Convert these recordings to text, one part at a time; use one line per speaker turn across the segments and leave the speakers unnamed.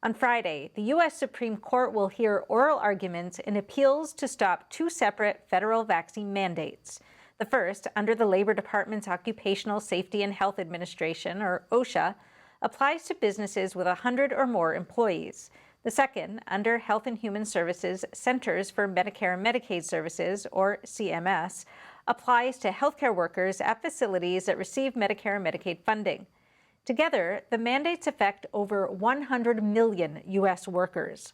On Friday, the U.S. Supreme Court will hear oral arguments in appeals to stop two separate federal vaccine mandates. The first, under the Labor Department's Occupational Safety and Health Administration, or OSHA, applies to businesses with 100 or more employees. The second, under Health and Human Services Centers for Medicare and Medicaid Services, or CMS, applies to healthcare workers at facilities that receive Medicare and Medicaid funding. Together, the mandates affect over 100 million U.S. workers.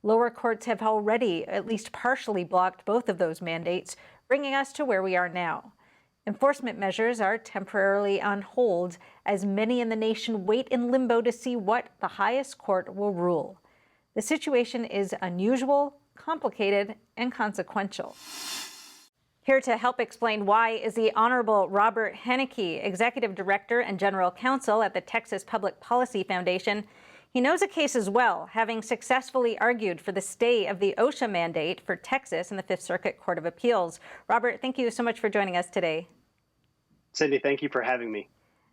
Lower courts have already at least partially blocked both of those mandates, bringing us to where we are now. Enforcement measures are temporarily on hold as many in the nation wait in limbo to see what the highest court will rule. The situation is unusual, complicated, and consequential. Here to help explain why is the Honorable Robert Henneke, Executive Director and General Counsel at the Texas Public Policy Foundation. He knows the case as well, having successfully argued for the stay of the OSHA mandate for Texas in the Fifth Circuit Court of Appeals. Robert, thank you so much for joining us today.
Cindy, thank you for having me.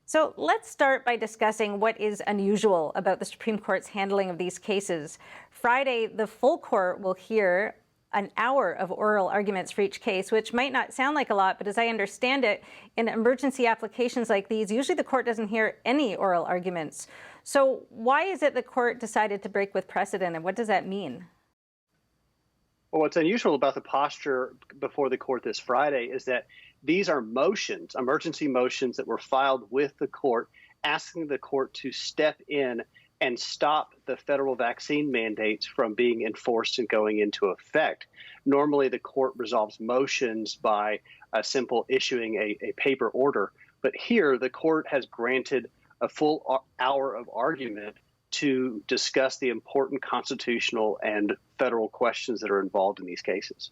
So let's start by discussing what is unusual about the Supreme Court's handling of these cases. Friday, the full court will hear an hour of oral arguments for each case, which might not sound like a lot, but as I understand it, in emergency applications like these, usually the court doesn't hear any oral arguments. So why is it the court decided to break with precedent, and what does that mean?
Well, what's unusual about the posture before the court this Friday is that these are motions, emergency motions that were filed with the court, asking the court to step in and stop the federal vaccine mandates from being enforced and going into effect. Normally, the court resolves motions by simple issuing a paper order, but here the court has granted a full hour of argument to discuss the important constitutional and federal questions that are involved in these cases.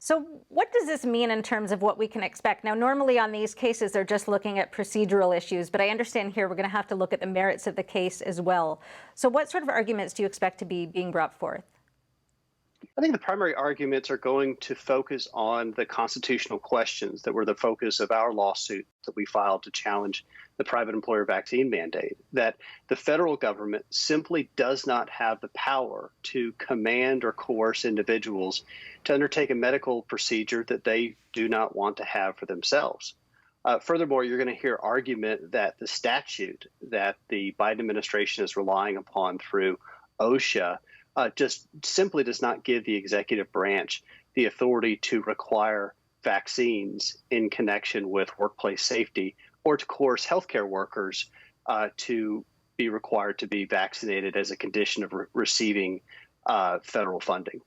So what does this mean in terms of what we can expect? Now, normally on these cases, they're just looking at procedural issues, but I understand here we're going to have to look at the merits of the case as well. So what sort of arguments do you expect to be being brought forth?
I think the primary arguments are going to focus on the constitutional questions that were the focus of our lawsuit that we filed to challenge the private employer vaccine mandate, that the federal government simply does not have the power to command or coerce individuals to undertake a medical procedure that they do not want to have for themselves. Furthermore, you're going to hear argument that the statute that the Biden administration is relying upon through OSHA just simply does not give the executive branch the authority to require vaccines in connection with workplace safety or to coerce healthcare workers to be required to be vaccinated as a condition of receiving federal funding.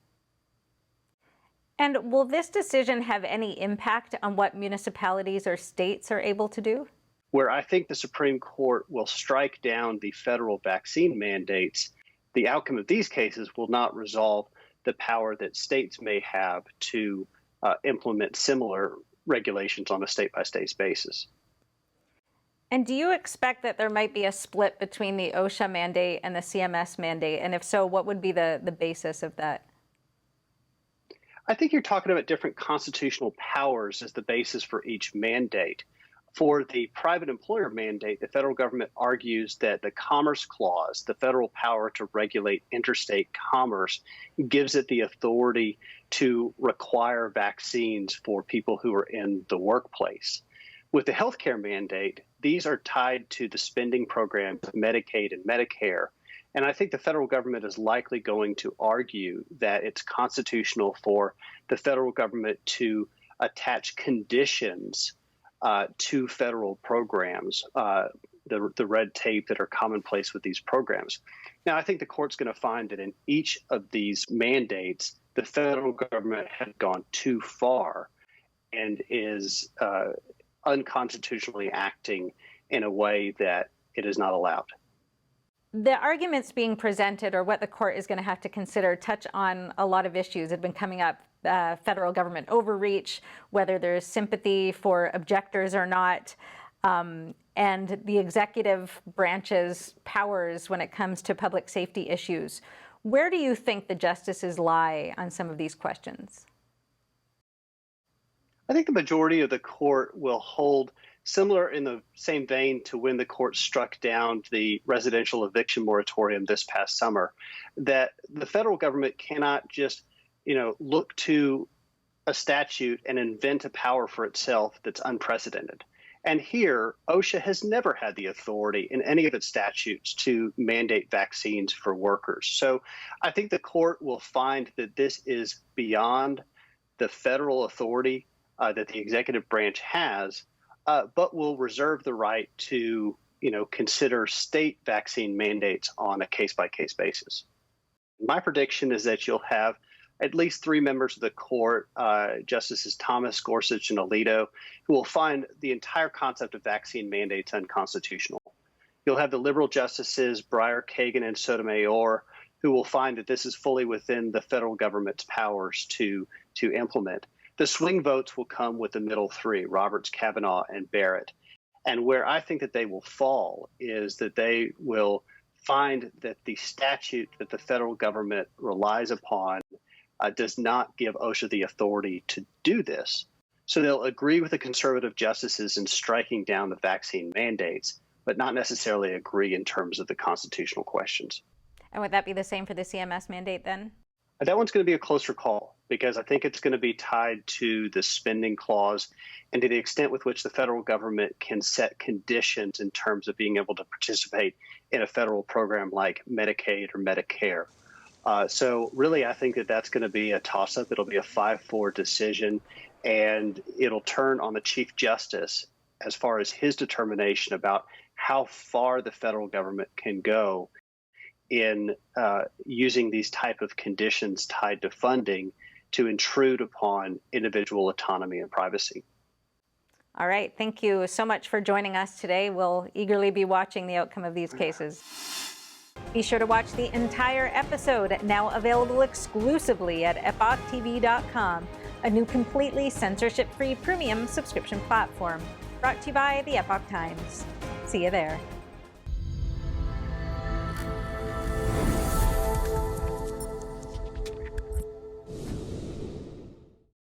And will this decision have any impact on what municipalities or states are able to do?
Where I think the Supreme Court will strike down the federal vaccine mandates, the outcome of these cases will not resolve the power that states may have to implement similar regulations on a state-by-state basis.
And do you expect that there might be a split between the OSHA mandate and the CMS mandate? And if so, what would be the basis of that?
I think you're talking about different constitutional powers as the basis for each mandate. For the private employer mandate, the federal government argues that the Commerce Clause, the federal power to regulate interstate commerce, gives it the authority to require vaccines for people who are in the workplace. With the healthcare mandate, these are tied to the spending programs of Medicaid and Medicare. And I think the federal government is likely going to argue that it's constitutional for the federal government to attach conditions to federal programs, the red tape that are commonplace with these programs. Now, I think the court's going to find that in each of these mandates, the federal government had gone too far and is unconstitutionally acting in a way that it is not allowed.
The arguments being presented, or what the court is going to have to consider, touch on a lot of issues that have been coming up. Federal government overreach, whether there's sympathy for objectors or not, and the executive branch's powers when it comes to public safety issues. Where do you think the justices lie on some of these questions?
I think the majority of the court will hold similar in the same vein to when the court struck down the residential eviction moratorium this past summer, that the federal government cannot just, look to a statute and invent a power for itself that's unprecedented. And here, OSHA has never had the authority in any of its statutes to mandate vaccines for workers. So I think the court will find that this is beyond the federal authority that the executive branch has, but will reserve the right to, consider state vaccine mandates on a case-by-case basis. My prediction is that you'll have at least three members of the court, Justices Thomas, Gorsuch, and Alito, who will find the entire concept of vaccine mandates unconstitutional. You'll have the liberal justices, Breyer, Kagan, and Sotomayor, who will find that this is fully within the federal government's powers to implement. The swing votes will come with the middle three, Roberts, Kavanaugh, and Barrett. And where I think that they will fall is that they will find that the statute that the federal government relies upon does not give OSHA the authority to do this. So they'll agree with the conservative justices in striking down the vaccine mandates, but not necessarily agree in terms of the constitutional questions.
And would that be the same for the CMS mandate then?
That one's going to be a closer call because I think it's going to be tied to the spending clause and to the extent with which the federal government can set conditions in terms of being able to participate in a federal program like Medicaid or Medicare. So really, I think that that's going to be a toss-up. It'll be a 5-4 decision, and it'll turn on the Chief Justice as far as his determination about how far the federal government can go in using these type of conditions tied to funding to intrude upon individual autonomy and privacy.
All right. Thank you so much for joining us today. We'll eagerly be watching the outcome of these cases. Be sure to watch the entire episode, now available exclusively at epochtv.com, a new completely censorship-free premium subscription platform. Brought to you by the Epoch Times. See you there.